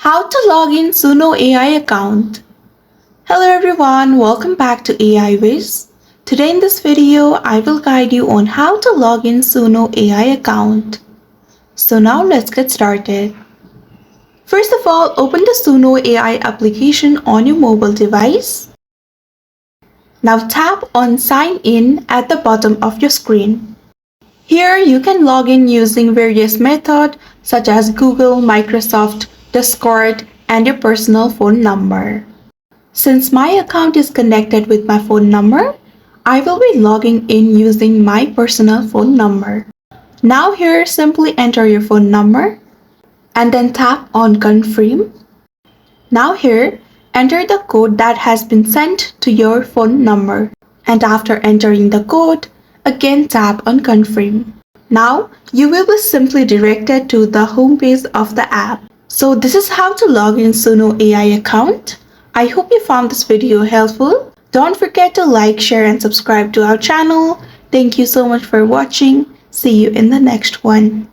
How to log in Suno AI account. Hello everyone, welcome back to AI Wiz. Today in this video, I will guide you on how to log in Suno AI account. So now let's get started. First of all, open the Suno AI application on your mobile device. Now tap on Sign In at the bottom of your screen. Here you can log in using various methods such as Google, Microsoft, Discord, and your personal phone number. Since my account is connected with my phone number, I will be logging in using my personal phone number. Now here, simply enter your phone number and then tap on Confirm. Now here, enter the code that has been sent to your phone number. And after entering the code, again tap on Confirm. Now, you will be simply directed to the home page of the app. So this is how to log in Suno AI account. I hope you found this video helpful. Don't forget to like, share and subscribe to our channel. Thank you so much for watching. See you in the next one.